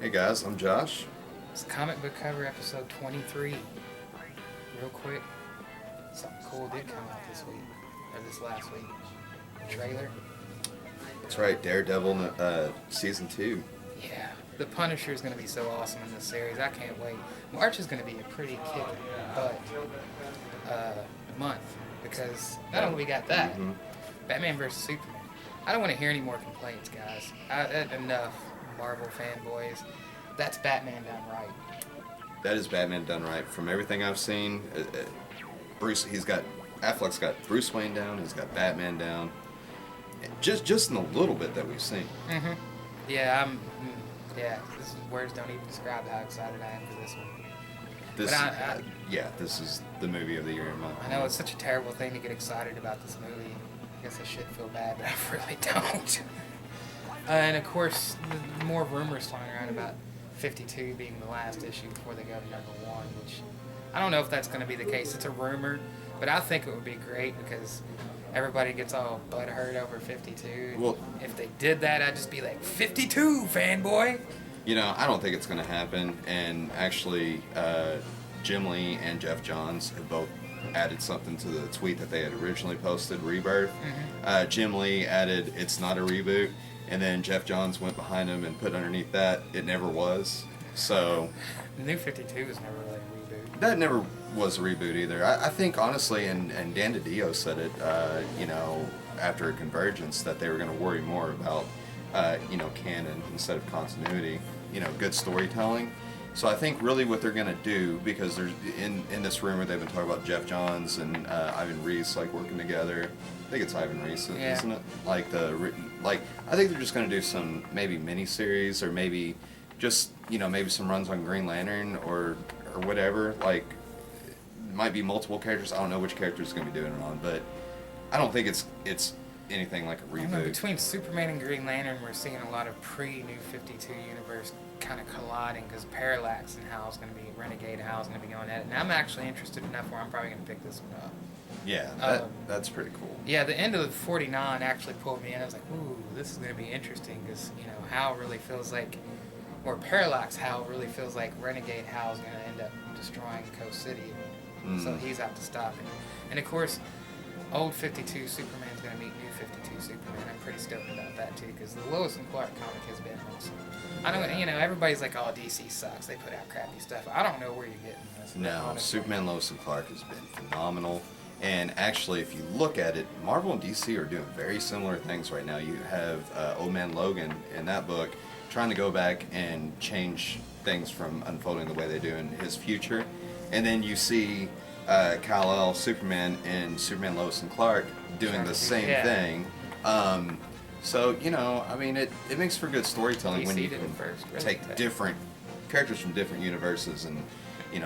Hey guys, I'm Josh. It's comic book cover episode 23. Real quick, something cool did come out this week, or this last week. The trailer. That's right, Daredevil season 2. Yeah, the Punisher is going to be so awesome in this series. I can't wait. March is going to be a pretty kicking butt month because not only we got that, Batman vs Superman. I don't want to hear any more complaints, guys. Enough, Marvel fanboys. That's Batman done right. That is Batman done right. From everything I've seen, Affleck's got Bruce Wayne down. He's got Batman down. Just in the little bit that we've seen. Yeah, words don't even describe how excited I am for this one. This is the movie of the year in my opinion. I know it's such a terrible thing to get excited about this movie. I guess I should feel bad, but I really don't. And of course, more rumors flying around about 52 being the last issue before they go to number 1, which I don't know if that's going to be the case. It's a rumor, but I think it would be great because everybody gets all butthurt over 52. Well, if they did that, I'd just be like, 52, fanboy! You know, I don't think it's going to happen, and actually, Jim Lee and Jeff Johns have both added something to the tweet that they had originally posted, Rebirth. Jim Lee added, "It's not a reboot," and then Jeff Johns went behind him and put underneath that, "It never was." So The New 52 was never really a reboot. that never was a reboot either. I think, honestly, and Dan DiDio said it, after a convergence, that they were going to worry more about, canon instead of continuity, good storytelling. So I think really what they're going to do, because there's in this rumor they've been talking about Jeff Johns and Ivan Reis working together. I think it's Ivan Reis, isn't it? I think they're just going to do some maybe miniseries or maybe just maybe some runs on Green Lantern or whatever. Like, it might be multiple characters. I don't know which character is going to be doing it on, but I don't think it's anything like a reboot. Between Superman and Green Lantern, we're seeing a lot of pre-New 52 universe kind of colliding because Parallax and Hal's going to be Renegade, Hal's going to be going at it. And I'm actually interested enough where I'm probably going to pick this one up. Yeah, that's pretty cool. Yeah, the end of 49 actually pulled me in. I was like, ooh, this is going to be interesting because, Hal really feels like, or Parallax Hal really feels like Renegade Hal's going to end up destroying Coast City. So he's out to stop it. And of course, old 52 Superman's going to meet new 52 Superman. I'm pretty stoked about that too because the Lois and Clark comic has been awesome. I don't, everybody's like, oh, DC sucks. They put out crappy stuff. I don't know where you're getting this. No, honestly. Superman, Lois and Clark has been phenomenal. And actually, if you look at it, Marvel and DC are doing very similar things right now. You have Old Man Logan in that book trying to go back and change things from unfolding the way they do in his future. And then you see Kal-El, Superman, and Superman, Lois and Clark doing the same thing. So, it makes for good storytelling when you can take different characters from different universes and,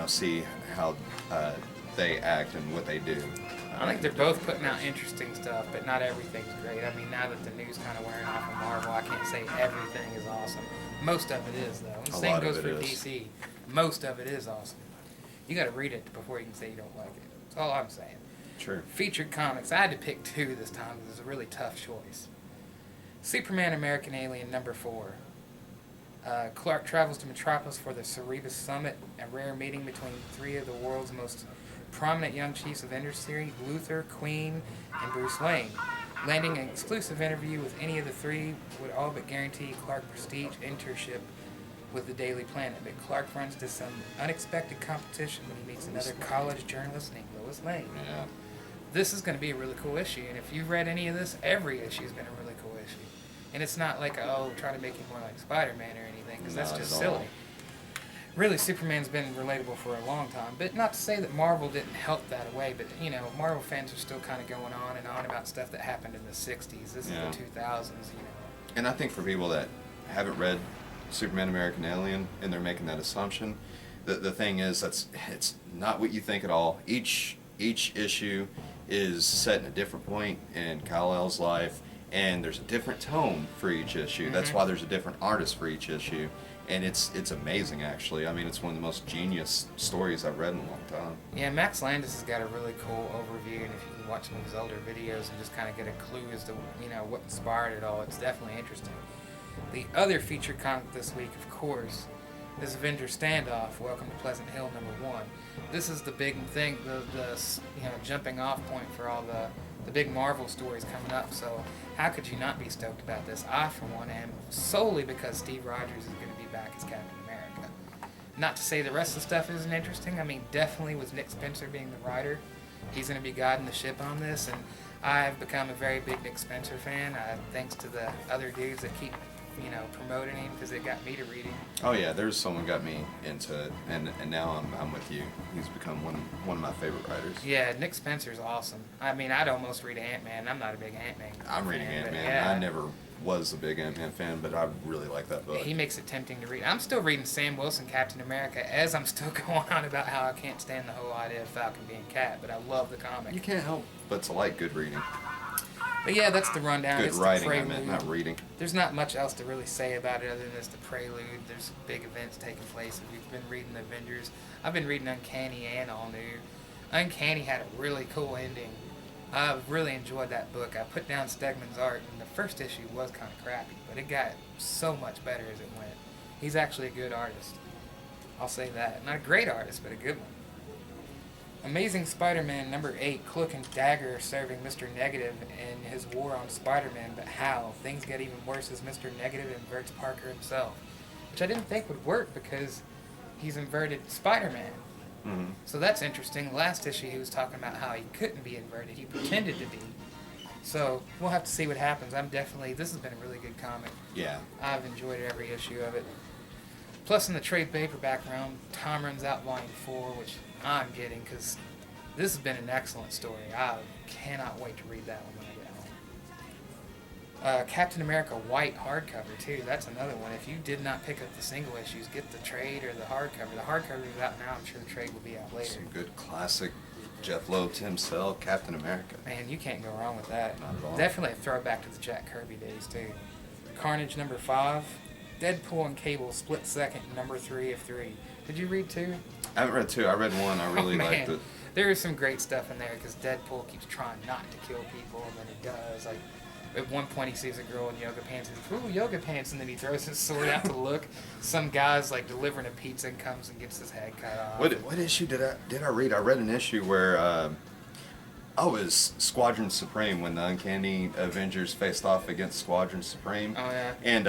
see how they act and what they do. I think they're both putting out interesting stuff, but not everything's great. I mean, now that the news kind of wearing off of Marvel, I can't say everything is awesome. Most of it is, though. The same goes for DC. Most of it is awesome. You got to read it before you can say you don't like it. That's all I'm saying. Sure. Featured comics. I had to pick 2 this time because it was a really tough choice. Superman American Alien number 4. Clark travels to Metropolis for the Cerebus Summit, a rare meeting between 3 of the world's most prominent young chiefs of industry, Luthor, Queen, and Bruce Wayne. Landing an exclusive interview with any of the 3 would all but guarantee Clark prestige internship with the Daily Planet, but Clark runs into some unexpected competition when he meets another college journalist named Lois Lane. Yeah. This is going to be a really cool issue, and if you've read any of this, every issue has been a really cool issue. And it's not like, trying to make you more like Spider-Man or anything, because that's just silly. Really, Superman's been relatable for a long time, but not to say that Marvel didn't help that away, but, Marvel fans are still kind of going on and on about stuff that happened in the 60s. This is the 2000s, And I think for people that haven't read Superman American Alien and they're making that assumption, the thing is it's not what you think at all. Each issue is set in a different point in Kal-El's life, and there's a different tone for each issue. That's why there's a different artist for each issue, and it's amazing, actually. I mean, it's one of the most genius stories I've read in a long time. Yeah, Max Landis has got a really cool overview, and if you can watch some of his older videos and just kind of get a clue as to what inspired it all, it's definitely interesting. The other featured comic this week, of course, is Avengers Standoff. Welcome to Pleasant Hill #1. This is the big thing, the jumping off point for all the big Marvel stories coming up. So how could you not be stoked about this? I, for one, am, solely because Steve Rogers is going to be back as Captain America. Not to say the rest of the stuff isn't interesting. I mean, definitely with Nick Spencer being the writer, he's going to be guiding the ship on this, and I've become a very big Nick Spencer fan, thanks to the other dudes that keep, promoting him because they got me to read him. Oh yeah, there's someone got me into it, and now I'm with you. He's become one of my favorite writers. Yeah, Nick Spencer's awesome. I mean, I'd almost read Ant-Man. I'm not a big Ant-Man I'm fan, reading Ant-Man. yeah. I never was a big Ant-Man fan, but I really like that book. He makes it tempting to read. I'm still reading Sam Wilson, Captain America, as I'm still going on about how I can't stand the whole idea of Falcon being Cap, but I love the comic. You can't help but to like good reading. But yeah, that's the rundown. Good It's writing, the I prelude. meant, not reading. There's not much else to really say about it other than it's the prelude. There's big events taking place. If you've been reading the Avengers, I've been reading Uncanny and All New. Uncanny had a really cool ending. I really enjoyed that book. I put down Stegman's art, and the first issue was kind of crappy, but it got so much better as it went. He's actually a good artist. I'll say that. Not a great artist, but a good one. Amazing Spider-Man #8, Cloak and Dagger are serving Mr. Negative in his war on Spider-Man, but how? Things get even worse as Mr. Negative inverts Parker himself, which I didn't think would work because he's inverted Spider-Man. Mm-hmm. So that's interesting. Last issue he was talking about how he couldn't be inverted. He pretended to be. So we'll have to see what happens. This has been a really good comic. Yeah. I've enjoyed every issue of it. Plus in the trade paperback realm, Tom Runs Out Volume 4, which I'm getting because this has been an excellent story. I cannot wait to read that one when I get home. Captain America White hardcover too. That's another one. If you did not pick up the single issues, get the trade or the hardcover. The hardcover is out now. I'm sure the trade will be out later. Some good classic Jeff Loeb, Tim Sell, Captain America. Man, you can't go wrong with that. Not at all. Definitely a throwback to the Jack Kirby days too. Carnage #5. Deadpool and Cable split second, #3 of 3. Did you read 2? I haven't read 2. I read 1. I really liked it. There is some great stuff in there because Deadpool keeps trying not to kill people, and then he does. Like, at one point he sees a girl in yoga pants, and he's, ooh, yoga pants, and then he throws his sword out to look. Some guy's like delivering a pizza and comes and gets his head cut off. What issue did I read? I read an issue where it was Squadron Supreme when the Uncanny Avengers faced off against Squadron Supreme. Oh yeah. And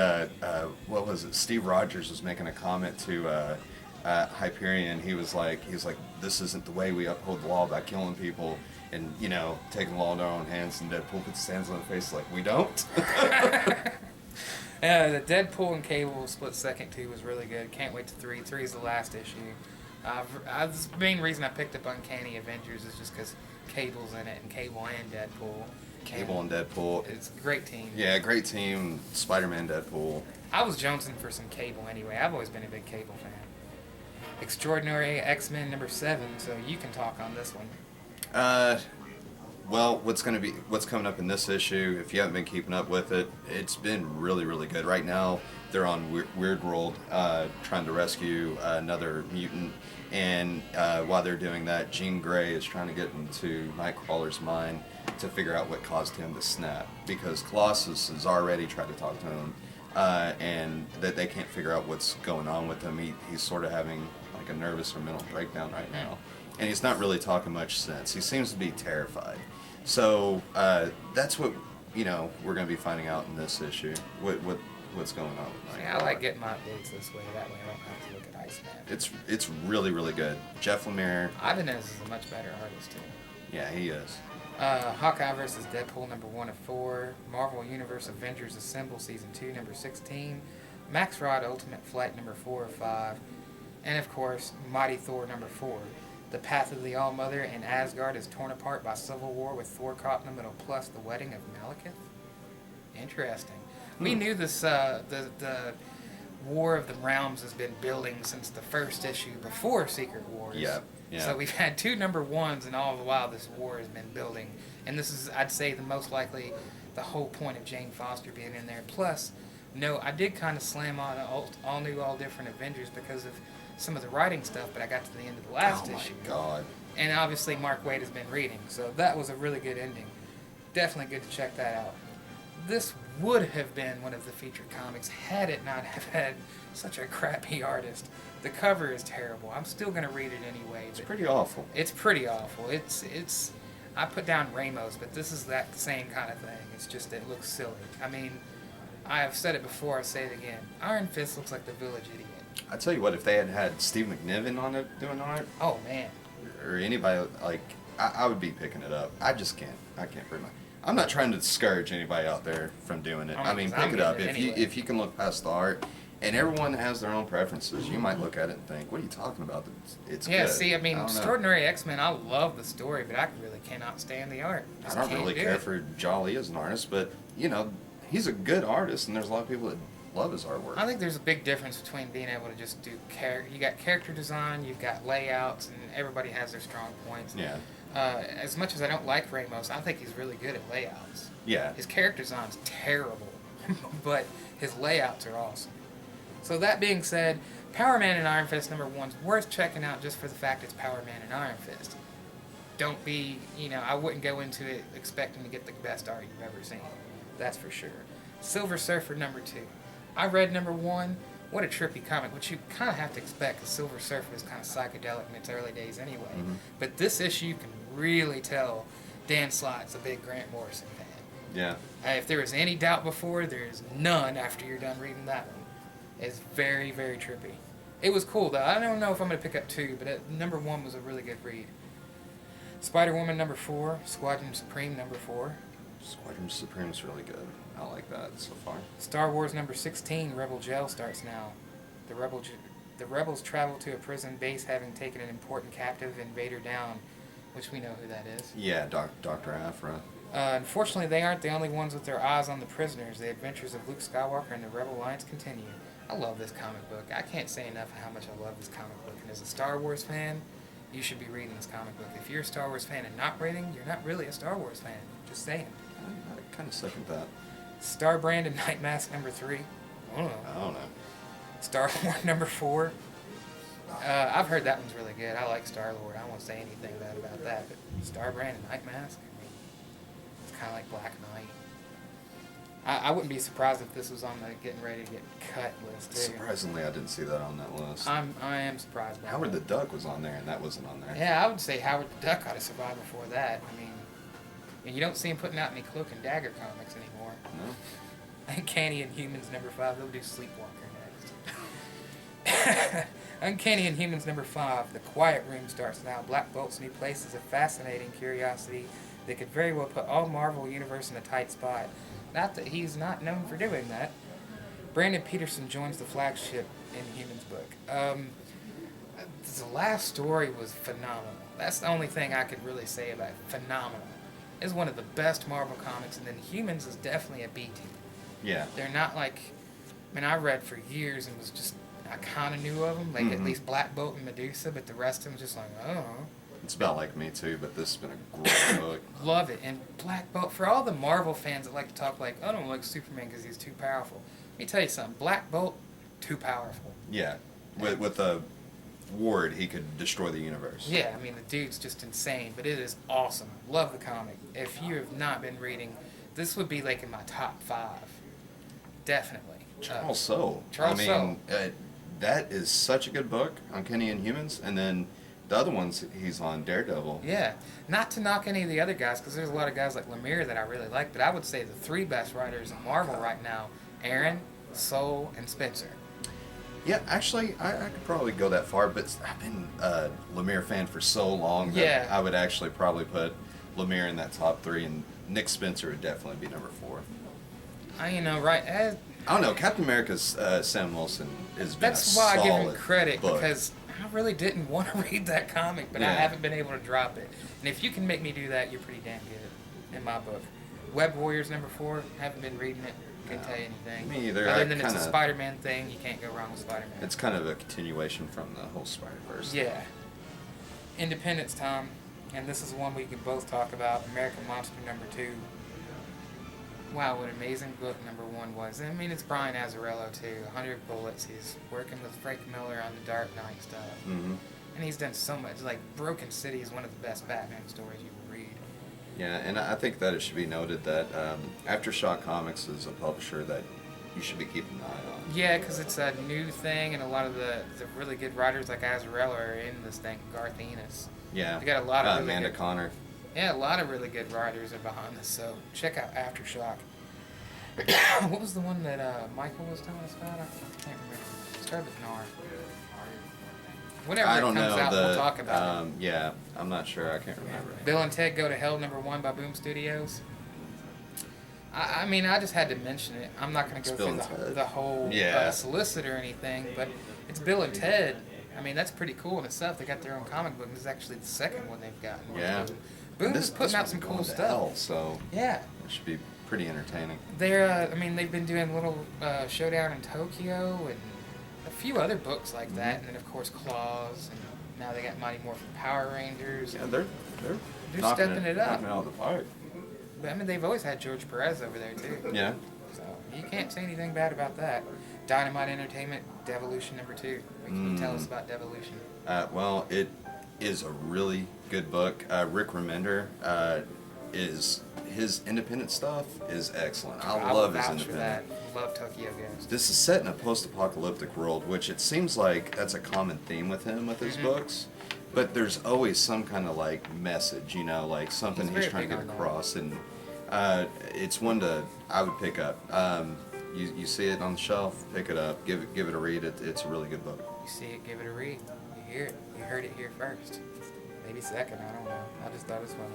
what was it? Steve Rogers was making a comment to Hyperion. He was like, this isn't the way we uphold the law by killing people and taking the law in our own hands. And Deadpool puts his hands on his face like, we don't. The Deadpool and Cable split second 2 was really good. Can't wait to 3. 3 is the last issue. The main reason I picked up Uncanny Avengers is just because Cable's in it, and Cable and Deadpool. Cable and Deadpool. It's a great team. Yeah, great team. Spider-Man, Deadpool. I was jonesing for some Cable anyway. I've always been a big Cable fan. Extraordinary X-Men #7, so you can talk on this one. Well, what's coming up in this issue? If you haven't been keeping up with it, it's been really, really good. Right now, they're on Weird World, trying to rescue another mutant, and while they're doing that, Jean Grey is trying to get into Nightcrawler's mind to figure out what caused him to snap, because Colossus has already tried to talk to him, and that they can't figure out what's going on with him. He's sort of having like a nervous or mental breakdown right now, and he's not really talking much sense. He seems to be terrified. So that's what we're going to be finding out in this issue. What's going on with Nightcrawler. I like getting my updates this way. That way I don't have to look at Iceman. It's really, really good. Jeff Lemire. Ibanez is a much better artist too. Yeah, he is. Hawkeye vs. Deadpool #1 of 4. Marvel Universe Avengers Assemble Season 2 #16. Max Rod Ultimate Flight #4 of 5. And of course, Mighty Thor #4. The path of the All-Mother in Asgard is torn apart by civil war with Thor caught in the middle, plus the wedding of Malekith. Interesting. We knew this. The War of the Realms has been building since the first issue before Secret Wars. Yeah. So we've had 2 #1s, and all the while this war has been building. And this is, I'd say, the most likely the whole point of Jane Foster being in there. Plus, I did kind of slam on all new, all different Avengers because of some of the writing stuff, but I got to the end of the last issue. Oh my God. And obviously Mark Waid has been reading, so that was a really good ending. Definitely good to check that out. This would have been one of the featured comics had it not have had such a crappy artist. The cover is terrible. I'm still gonna read it anyway. It's pretty awful. It's pretty awful. It's. I put down Ramos, but this is that same kind of thing. It's just it looks silly. I mean, I have said it before. I'll say it again. Iron Fist looks like the Village Idiot. I tell you what, if they had had Steve McNiven on it doing art, Oh man. or anybody like, I would be picking it up. I just can't. I can't bring my. I'm not trying to discourage anybody out there from doing it. Oh, I mean, I'm pick it up getting it if anyway. you can look past the art. And everyone has their own preferences. You might look at it and think, "What are you talking about? It's Yeah, good." see, I mean, don't know. Extraordinary X-Men, I love the story, but I really cannot stand the art. I Just don't can't really do care it. for Jolly as an artist, but he's a good artist, and there's a lot of people that love his artwork. I think there's a big difference between being able to just do you got character design, you've got layouts, and everybody has their strong points. Yeah, As much as I don't like Ramos, I think he's really good at layouts. yeah. His character design's terrible, but his layouts are awesome. So that being said, Power Man and Iron Fist #1's worth checking out just for the fact it's Power Man and Iron Fist. Don't be, I wouldn't go into it expecting to get the best art you've ever seen. That's for sure. Silver Surfer #2. I read #1. What a trippy comic, which you kind of have to expect because Silver Surfer is kind of psychedelic in its early days anyway. Mhm. But this issue, you can really tell Dan Slott's a big Grant Morrison fan. Yeah. If there was any doubt before, there's none after you're done reading that one. It's very, very trippy. It was cool, though. I don't know if I'm going to pick up 2, but #1 was a really good read. Spider-Woman #4, Squadron Supreme #4. Squadron Supreme's really good. I like that so far. Star Wars #16, Rebel Jail starts now. The rebels travel to a prison base having taken an important captive invader down, which we know who that is. Yeah, Dr. Aphra. Unfortunately, they aren't the only ones with their eyes on the prisoners. The adventures of Luke Skywalker and the Rebel Alliance continue. I love this comic book. I can't say enough how much I love this comic book. And as a Star Wars fan, you should be reading this comic book. If you're a Star Wars fan and not reading, you're not really a Star Wars fan. Just saying. I kind of second that. Starbrand and Night Mask #3. I don't know. I don't know. Star Lord #4. I've heard that one's really good. I like Star Lord. I won't say anything bad about that. But Starbrand and Night Mask, it's kind of like Black Knight. I wouldn't be surprised if this was on the getting ready to get cut list too. Surprisingly, I didn't see that on that list. I am surprised by Howard the that. Duck was on there, and that wasn't on there. Yeah, I would say Howard the Duck ought to survive before that. I mean, and you don't see him putting out any Cloak and Dagger comics anymore. No? Uncanny Inhumans #5. They'll do Sleepwalker next. Uncanny Inhumans #5. The Quiet Room starts now. Black Bolt's new place is a fascinating curiosity that could very well put all Marvel Universe in a tight spot. Not that he's not known for doing that. Brandon Peterson joins the flagship Inhumans book. The last story was phenomenal. That's the only thing I could really say about it. Phenomenal. It's one of the best Marvel comics, and then Humans is definitely a B team. Yeah. They're not like, I read for years and was just, I kind of knew of them, like at Mhm. least Black Bolt and Medusa, but the rest of them just like, oh, It's about like me too, but this has been a great book. love it. And Black Bolt, for all the Marvel fans that like to talk like, I don't like Superman because he's too powerful. Let me tell you something, Black Bolt, too powerful. Yeah. With a ward, he could destroy the universe. Yeah, the dude's just insane, but it is awesome. Love the comic. If you have not been reading, this would be like in my top 5. Definitely. Charles Soule. Charles Soule. That is such a good book, Uncanny Inhumans, and then the other ones he's on, Daredevil. Yeah, not to knock any of the other guys, because there's a lot of guys like Lemire that I really like, but I would say the 3 best writers in Marvel right now, Aaron, Soule, and Spencer. Yeah, actually, I could probably go that far, but I've been a Lemire fan for so long that Yeah. I would actually probably put Lemire in that top 3, and Nick Spencer would definitely be #4. Right? I don't know, Captain America's Sam Wilson has been That's a why I give him solid credit, book. because I really didn't want to read that comic, but I Yeah. haven't been able to drop it. And if you can make me do that, you're pretty damn good, in my book. Web Warriors #4, haven't been reading it, can't tell you anything. Me either. Other I than it's a kinda- Spider-Man thing, you can't go wrong with Spider-Man. It's kind of a continuation from the whole Spider-Verse. Yeah. Independence Time, and this is one we can both talk about. American Monster #2. Wow, what an amazing book #1 was. It's Brian Azzarello too. 100 Bullets. He's working with Frank Miller on the Dark Knight stuff. Mm-hmm. And he's done so much. Like, Broken City is one of the best Batman stories you will read. Yeah, and I think that it should be noted that Aftershock Comics is a publisher that you should be keeping an eye on. Yeah, because it's a new thing, and a lot of the really good writers like Azarella are in this thing. Garth Ennis. Yeah. They got a lot of really Amanda good, Connor. yeah, a lot of really good writers are behind this. So check out Aftershock. What was the one that Michael was telling us about? I can't remember. It started with an R. Whenever I it don't comes know. out, we'll talk about it. Yeah, I'm not sure. I can't remember. Bill and Ted Go to Hell #1 by Boom Studios. I mean, I just had to mention it. I'm not going to go Bill through and Ted. the whole Yeah. solicit or anything, but it's Bill and Ted. I mean, that's pretty cool in itself. They got their own comic book. This is actually the second one they've gotten. Yeah. Boom This is putting out one's some going cool to stuff. hell, so Yeah. it should be pretty entertaining. They're, I mean, they've been doing Little Showdown in Tokyo and a few other books like that, and then, of course, Claws, and now they got Mighty Morphin Power Rangers. Yeah, they're They're stepping it up. knocking it out of the park. But, I mean, they've always had George Perez over there, too. Yeah. So you can't say anything bad about that. Dynamite Entertainment, Devolution #2. What can you tell us about Devolution? Well, it is a really good book. Rick Remender is his independent stuff is excellent. I will love his vouch for that. independent. Love Tokyo Ghost. This is set in a post-apocalyptic world, which it seems like that's a common theme with him with his books. But there's always some kind of like message, you know, like something He's he's very trying to big get on that. across, and it's one I would pick up. You see it on the shelf, pick it up, give it a read. It's a really good book. You see it, give it a read. You hear it. You heard it here first. Maybe second, I don't know. I just thought it was funny.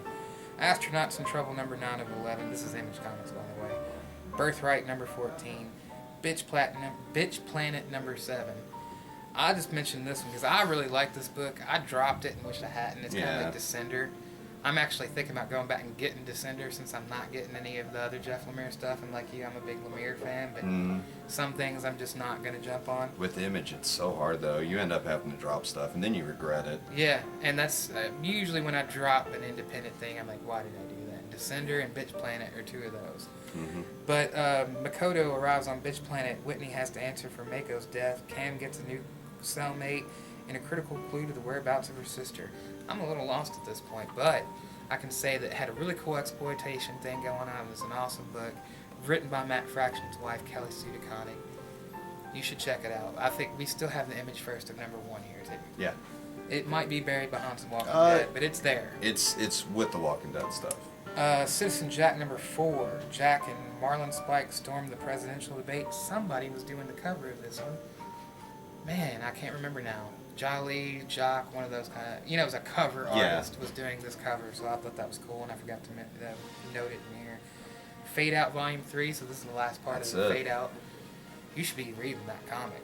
Astronauts in Trouble #9 of 11. This is Image Comics, by the way. Birthright #14. Bitch Planet #7. I just mentioned this one because I really like this book. I dropped it and wished I hadn't. It's kind Yeah. of like Descender. I'm actually thinking about going back and getting Descender since I'm not getting any of the other Jeff Lemire stuff. And like you, I'm a big Lemire fan, but some things I'm just not going to jump on. With Image, it's so hard though. You end up having to drop stuff, and then you regret it. Yeah, and that's usually when I drop an independent thing, I'm like, why did I do that? Descender and Bitch Planet are two of those. But Makoto arrives on Bitch Planet. Whitney has to answer for Mako's death. Cam gets a new cellmate and a critical clue to the whereabouts of her sister. I'm a little lost at this point, but I can say that it had a really cool exploitation thing going on. It was an awesome book, written by Matt Fraction's wife, Kelly Sue DeConnick. You should check it out. I think we still have the Image first of #1 here, too. Yeah. It might be buried behind some Walking Dead, but it's there. It's with the Walking Dead stuff. Citizen Jack #4. Jack and Marlon Spike stormed the presidential debate. Somebody was doing the cover of this one. Man, I can't remember now. Jolly, Jock, one of those kind of... You know, it was a cover artist was doing this cover, so I thought that was cool, and I forgot to note it in here. Fade Out Volume 3, so this is the last part of the Fade Out. You should be reading that comic.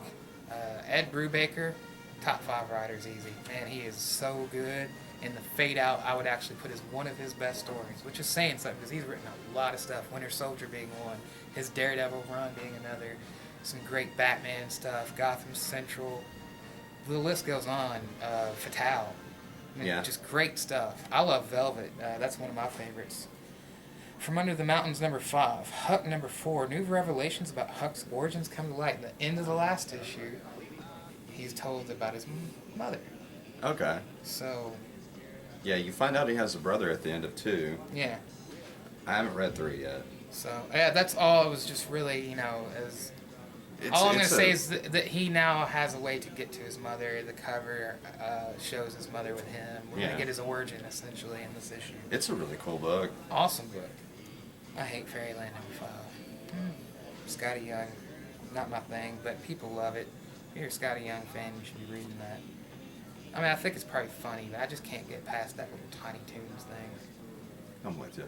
Ed Brubaker, top 5 writers easy. Man, he is so good. And the Fade Out, I would actually put as one of his best stories, which is saying something because he's written a lot of stuff. Winter Soldier being one, his Daredevil run being another, some great Batman stuff, Gotham Central. The list goes on. Fatale. I mean, Yeah. Just great stuff. I love Velvet. That's one of my favorites. From Under the Mountains #5. Huck #4. New revelations about Huck's origins come to light. At the end of the last issue, he's told about his mother. Okay. So, Yeah, you find out he has a brother at the end of 2. yeah. I haven't read 3 yet. So, yeah, that's all. It was just really, you know, as... all I'm going to say is that he now has a way to get to his mother. The cover shows his mother with him. We're going to get his origin, essentially, in this issue. It's a really cool book. Awesome book. I hate Fairyland #5. Scotty Young, not my thing, but people love it. If you're a Scotty Young fan, you should be reading that. I mean, I think it's probably funny, but I just can't get past that little Tiny Toons thing. I'm with you.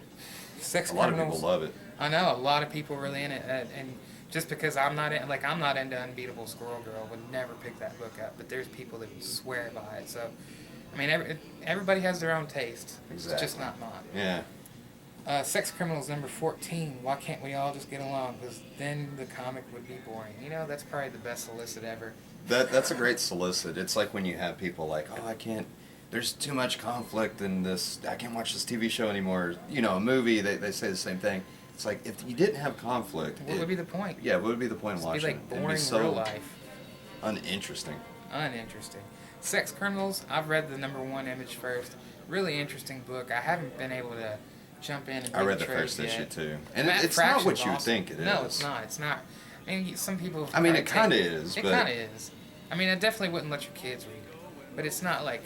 Sex A lot of Criminals. people love it. I know, a lot of people are really in it, and just because I'm not into Unbeatable Squirrel Girl, would never pick that book up, but there's people that would swear by it, so, I mean, everybody has their own taste. Exactly. It's just not mine. Yeah. Sex Criminals #14. Why can't we all just get along? Because then the comic would be boring. You know, that's probably the best solicit ever. That's a great solicit. It's like when you have people like, oh, I can't, there's too much conflict in this, I can't watch this TV show anymore. You know, a movie, they say the same thing. It's like, if you didn't have conflict... What would be the point? Yeah, what would be the point of It'd watching? be like boring It'd be so real life. uninteresting. Uninteresting. Sex Criminals, I've read the #1 Image first. Really interesting book. I haven't been able to jump in and I read read the the first trades issue yet. too, and Matt it's not Fraction's what you awesome. think it is. No, it's not. It's not. I mean, some people. I mean, it probably kind of take- is, It but kind of is. I mean, I definitely wouldn't let your kids read it, but it's not like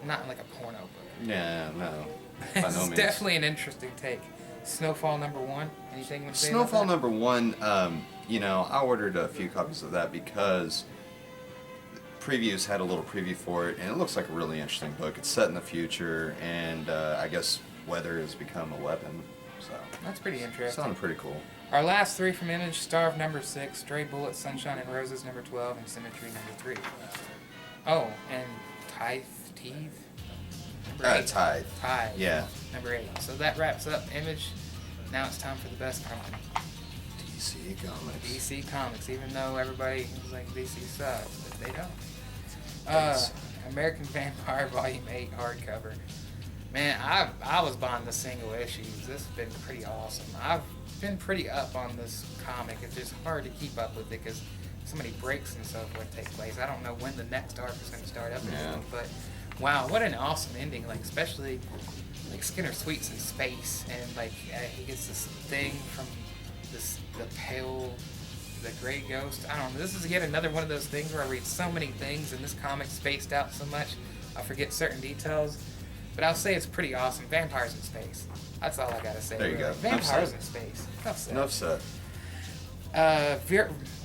a porno book. yeah, no, by no It's means. definitely an interesting take. Snowfall #1. Anything you want to say Snowfall about that? #1. You know, I ordered a few copies of that because previews had a little preview for it, and it looks like a really interesting book. It's set in the future, and I guess weather has become a weapon. So That's pretty it interesting. sounded pretty cool. Our last three from Image: Starve #6, Stray Bullets, Sunshine and Roses #12, and Symmetry #3. Oh, and Teeth #8. Tithe. Tithe. Yeah. #8. So that wraps up Image. Now it's time for the best company. DC Comics. DC Comics, even though everybody is like DC sucks, but they don't. American Vampire Volume 8 hardcover. Man, I was buying the single issues. This has been pretty awesome. I've been pretty up on this comic. It's just hard to keep up with it because so many breaks and so forth take place. I don't know when the next arc is going to start up again, but wow, what an awesome ending! Like especially like Skinner Sweet's in space, and like he gets this thing from the gray ghost. I don't know. This is yet another one of those things where I read so many things and this comic's spaced out so much I forget certain details. But I'll say it's pretty awesome. Vampires in space. That's all I gotta say. There you really. go. Vampires in space. Enough said.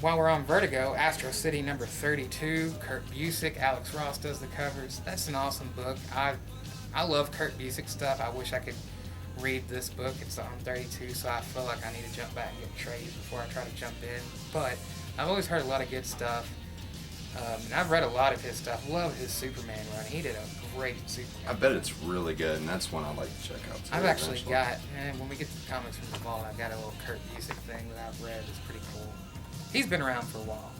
While we're on Vertigo, Astro City #32. Kurt Busiek, Alex Ross does the covers. That's an awesome book. I love Kurt Busiek stuff. I wish I could read this book. It's on 32, so I feel like I need to jump back and get trades before I try to jump in. But I've always heard a lot of good stuff. And I've read a lot of his stuff. Love his Superman run. He did a great Superman. I bet it's really good, and that's one I'd like to check out too. I've actually got, when we get to the comics from the vault, I've got a little Kurt Busiek thing that I've read. It's pretty cool. He's been around for a while.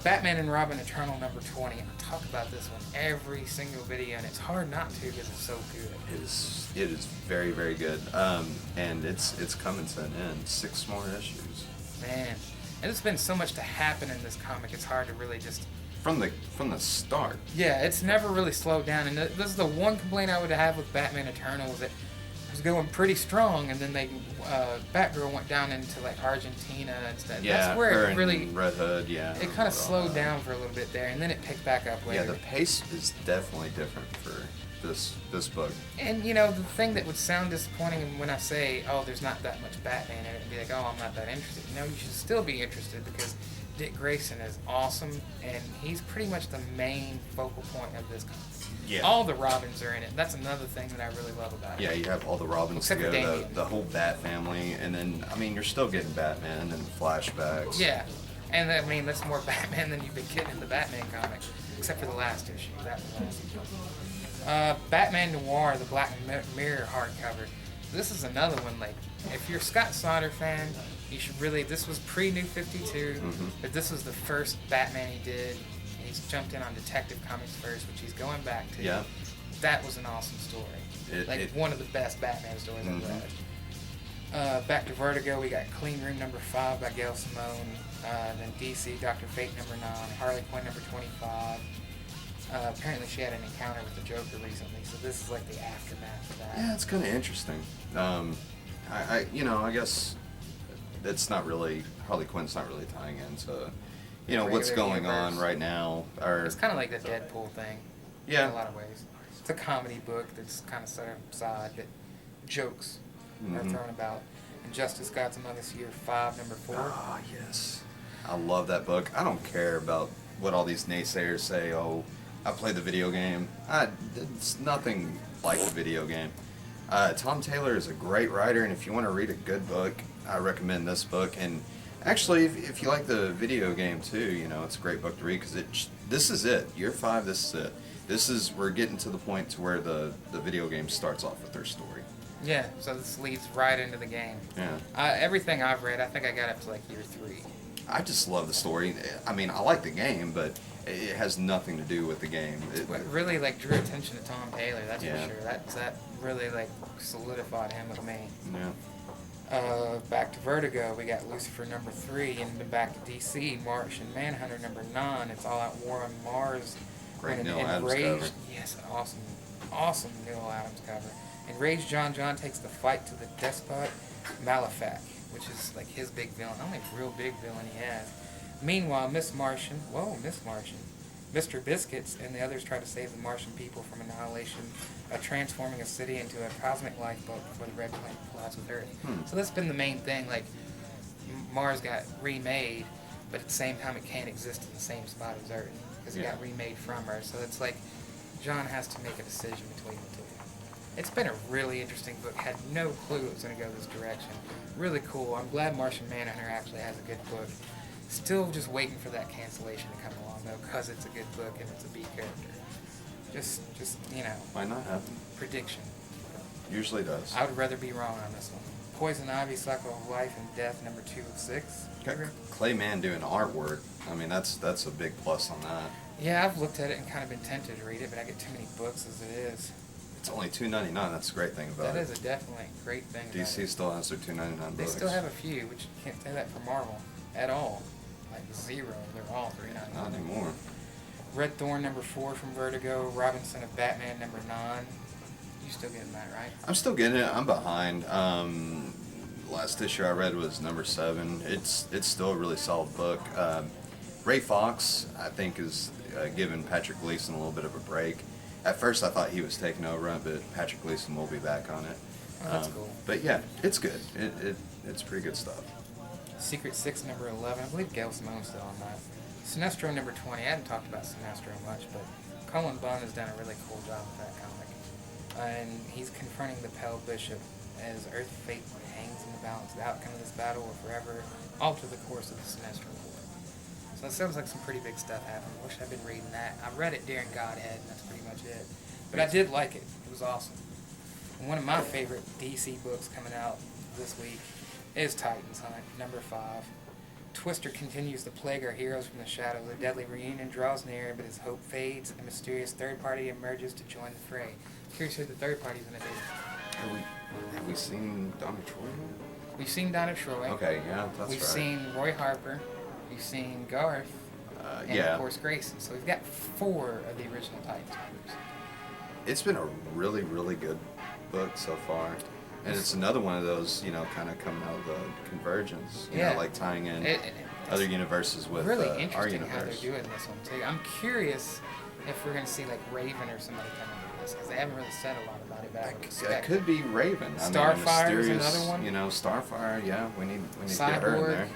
Batman and Robin Eternal #20. I talk about this one every single video, and it's hard not to because it's so good. It is very, very good. And it's coming to an end. 6 more issues. Man, and there's been so much to happen in this comic. It's hard to really just. From the start. Yeah, it's never really slowed down, and this is the one complaint I would have with Batman Eternal is that it was going pretty strong, and then Batgirl went down into like Argentina and stuff. Yeah, that's where her it really. and Red Hood, yeah. It kind of slowed down for a little bit there, and then it picked back up later. Yeah, the pace is definitely different for this book. And you know, the thing that would sound disappointing when I say, "Oh, there's not that much Batman in it," and be like, "Oh, I'm not that interested." No, you should still be interested because Dick Grayson is awesome, and he's pretty much the main focal point of this comic. Yeah. All the Robins are in it. That's another thing that I really love about it. Yeah, you have all the Robins Except for together, Damian. the whole Bat family, and then I mean you're still getting Batman and flashbacks. Yeah, and I mean that's more Batman than you've been getting in the Batman comic, except for the last issue. That was awesome. Batman Noir, the Black Mirror hardcover. This is another one. Like, if you're a Scott Snyder fan, you should really. This was pre-New 52, but this was the first Batman he did. He's jumped in on Detective Comics first, which he's going back to. Yeah. That was an awesome story. One of the best Batman stories I've read. Back to Vertigo, we got Clean Room #5 by Gail Simone. Then DC, Dr. Fate #9, Harley Quinn #25. Apparently she had an encounter with the Joker recently, so this is like the aftermath of that. Yeah, it's kind of interesting. I guess it's not really Harley Quinn's not really tying into, what's Regular going universe. on right now. Or It's kind of like the Deadpool thing. Yeah. In a lot of ways. It's a comedy book that's kind of set aside, but jokes are thrown about. And Justice Gods Among Us Year 5 #4. Oh yes, I love that book. I don't care about what all these naysayers say. Oh, I played the video game. It's nothing like the video game. Tom Taylor is a great writer, and if you want to read a good book, I recommend this book. And actually, if you like the video game too, it's a great book to read because this is it. Year 5, this is it. We're getting to the point to where the video game starts off with their story. Yeah, so this leads right into the game. Yeah. Everything I've read, I think I got up to like year 3. I just love the story. I mean, I like the game, but it has nothing to do with the game. What really like drew attention to Tom Taylor, that's Yeah. for sure. That really like solidified him with me. Yeah. Back to Vertigo, we got Lucifer #3, and then back to DC, Martian Manhunter #9. It's All Out War on Mars. Great And Neil Adams Enraged. cover. Yes, awesome Neil Adams cover. Enraged John takes the fight to the despot Malefak, which is like his big villain. Only real big villain he has. Meanwhile, Miss Martian, Mr. Biscuits, and the others try to save the Martian people from annihilation by transforming a city into a cosmic lifeboat before the red planet collides with Earth. So that's been the main thing. Like, Mars got remade, but at the same time it can't exist in the same spot as Earth because it got remade from Earth. So it's like John has to make a decision between the two. It's been a really interesting book. Had no clue it was going to go this direction. Really cool. I'm glad Martian Manhunter actually has a good book. Still just waiting for that cancellation to come along, though, because it's a good book and it's a B character. Just Might not happen. prediction. Usually does. I would rather be wrong on this one. Poison Ivy, Cycle of Life and Death, number 2 of 6. Got Clayman doing artwork. I mean, that's a big plus on that. Yeah, I've looked at it and kind of been tempted to read it, but I get too many books as it is. It's only $2.99. That's a great thing about That it. is a definitely great thing about DC it. still has their $2.99 They books. still have a few, which you can't say that for Marvel at all. Like 0. They're all $3.99. Not anymore. Red Thorn, number 4 from Vertigo. Robinson of Batman, number 9. You still getting that, right? I'm still getting it. I'm behind. Last issue I read was number 7. It's still a really solid book. Ray Fox, I think, is giving Patrick Gleason a little bit of a break. At first, I thought he was taking over it, but Patrick Gleason will be back on it. Oh, that's cool. But yeah, it's good. It's pretty good stuff. Secret 6, number 11. I believe Gail Simone's still on that. Sinestro, number 20. I haven't talked about Sinestro much, but Cullen Bunn has done a really cool job with that comic. And he's confronting the Pale Bishop as Earth fate hangs in the balance. The outcome of this battle will forever alter the course of the Sinestro War. So it sounds like some pretty big stuff happening. Wish I'd been reading that. I read it during Godhead, and that's pretty much it. But I did like it. It was awesome. And one of my favorite DC books coming out this week is Titans Hunt, number 5. Twister continues to plague our heroes from the shadows. A deadly reunion draws near, but as hope fades, a mysterious third party emerges to join the fray. Curious who the third party's going to be. Have we seen Donna Troy? We've seen Donna Troy. Okay, yeah, that's We've right. seen Roy Harper. We've seen Garth. And yeah. of course Grayson. So we've got 4 of the original Titans members. It's been a really, really good book so far. And it's another one of those, kind of coming out of the convergence. You know, like tying in other universes with really our interesting universe. how they're doing this one too. I'm curious if we're going to see like Raven or somebody come into this because they haven't really said a lot about it. But I would It expect could be Raven. Starfire is mysterious, another one. Starfire. Yeah, we need to get her in Cyborg. there.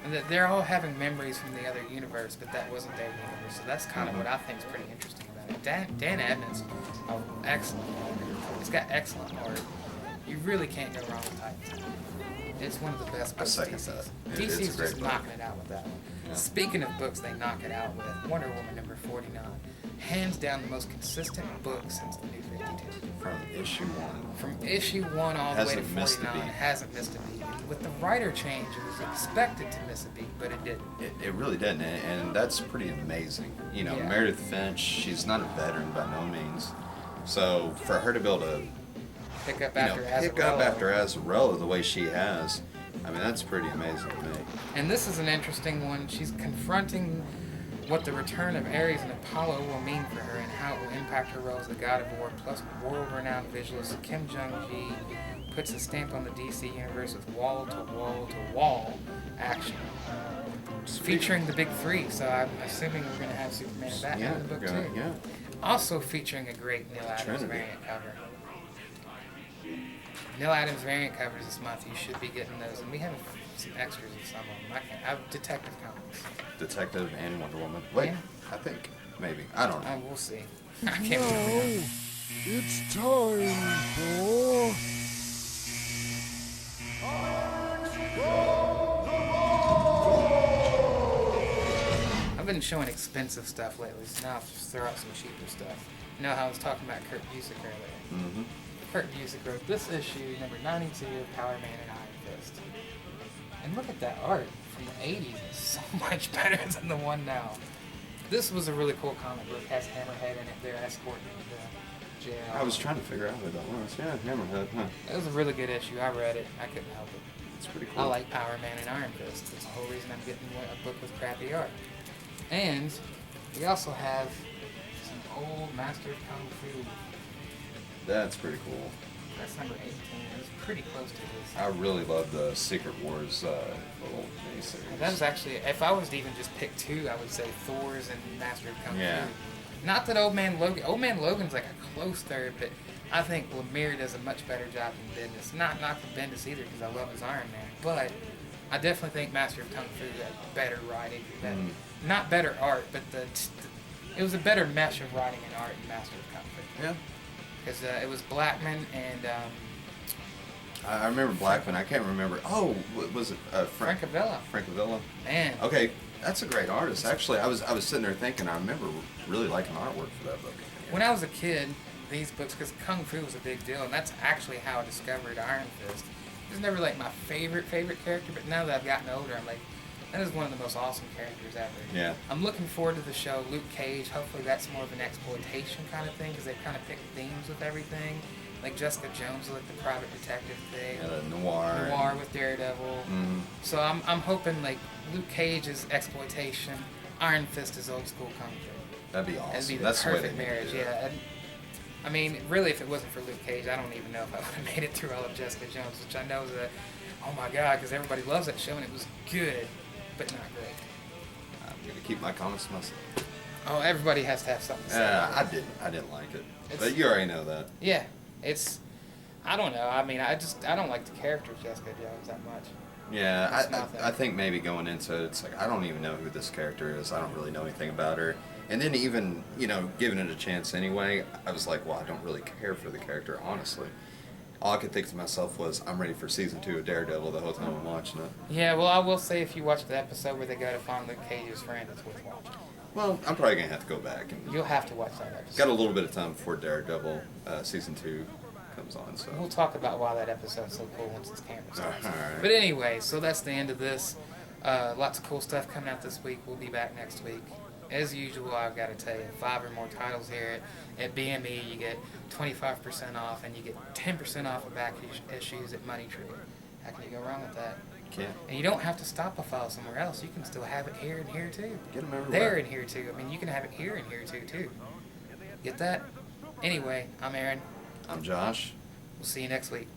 And that they're all having memories from the other universe, but that wasn't their universe. So that's kind of what I think is pretty interesting about it. Dan Abnett's excellent. He's got excellent art. You really can't go wrong with Titans. It's one of the best I books second DC's. that. DC's It's a great just book. knocking it out with that one. Yeah. Speaking of books they knock it out with, Wonder Woman number 49. Hands down the most consistent book since the New 52. From issue 1. From issue 1 all the way to Hasn't missed a 49, beat. it hasn't missed a beat. With the writer change, it was expected to miss a beat, but it didn't. It really didn't, and that's pretty amazing. Yeah. Meredith Finch, she's not a veteran by no means. So for her to be able to Pick up after Azarello the way she has, I mean, that's pretty amazing to me. And this is an interesting one. She's confronting what the return of Ares and Apollo will mean for her and how it will impact her role as the god of war, plus world-renowned visualist Kim Jong-ji puts a stamp on the DC universe with wall-to-wall-to-wall action. Featuring the big 3, so I'm assuming we're going to have Superman and Batman in the book too. Yeah. Also featuring a great Neil Adams Trinity. variant cover. Neil Adams variant covers this month. You should be getting those, and we have some extras in some of them. I have Detective Comics. Detective and Wonder Woman. Wait, Yeah. I think. Maybe. I don't know. We'll see. I can't remember. It's time for I've been showing expensive stuff lately, so now I'll just throw out some cheaper stuff. You know how I was talking about Kurt Busiek earlier? Mm-hmm. Kurt Busiek wrote this issue, number 92 of Power Man and Iron Fist. And look at that art from the 80s. It's so much better than the one now. This was a really cool comic book. It has Hammerhead in it. They're escorting him to jail. I was trying to figure out what that was. Yeah, Hammerhead, huh? It was a really good issue. I read it. I couldn't help it. It's pretty cool. I like Power Man and Iron Fist. That's the whole reason I'm getting a book with crappy art. And we also have some old Master of Kung Fu. That's pretty cool. That's number 18. It was pretty close to his. I really love the Secret Wars little miniseries. That was actually, if I was to even just pick two, I would say Thor's and Master of Kung Yeah. Fu. Not that Old Man Logan. Old Man Logan's like a close third, but I think Lemire does a much better job than Bendis. Not the Bendis either, because I love his Iron Man, but I definitely think Master of Kung Fu had better writing. Not better art, but it was a better mesh of writing and art in Master of Kung Fu. Yeah. Because it was Blackman and I remember Blackman. I can't remember. Oh, was it Francavilla. Francavilla. Man. Okay, that's a great artist. Actually, I was sitting there thinking. I remember really liking artwork for that book. When I was a kid, these books, because Kung Fu was a big deal, and that's actually how I discovered Iron Fist. It was never like my favorite character, but now that I've gotten older, I'm like, that is one of the most awesome characters ever. Yeah. I'm looking forward to the show Luke Cage. Hopefully that's more of an exploitation kind of thing, because they've kind of picked themes with everything. Like Jessica Jones, like the private detective thing. Yeah, the noir. Noir with Daredevil. Mm-hmm. So I'm hoping like Luke Cage is exploitation, Iron Fist is old school Kung Fu. That'd be awesome. That'd be the That's perfect the way they marriage, need to do it. yeah. I mean, really, if it wasn't for Luke Cage, I don't even know if I would have made it through all of Jessica Jones, which I know is oh my god, because everybody loves that show and it was good, but not great. I'm gonna keep my comments to myself. Oh, everybody has to have something to say. I didn't like it. But you already know that. Yeah, I don't know. I mean, I don't like the character of Jessica Jones that much. Yeah, It's nothing. I think maybe going into it, it's like I don't even know who this character is. I don't really know anything about her. And then even, giving it a chance anyway, I was like, well, I don't really care for the character, honestly. All I could think to myself was, I'm ready for season 2 of Daredevil the whole time I'm watching it. Yeah, well, I will say if you watch the episode where they go to find Luke Cage's friend, it's worth watching. Well, I'm probably going to have to go back. And You'll have to watch that episode. got a little bit of time before Daredevil season 2 comes on. So We'll talk about why that episode's so cool once it's camera starts. All right. But anyway, so that's the end of this. Lots of cool stuff coming out this week. We'll be back next week. As usual, I've got to tell you, 5 or more titles here at BME, you get 25% off, and you get 10% off of back issues at Money Tree. How can you go wrong with that? Can't. And you don't have to stop a file somewhere else. You can still have it here and here too. Get them everywhere. There and here too. I mean, you can have it here and here too. Get that? Anyway, I'm Aaron. I'm Josh. We'll see you next week.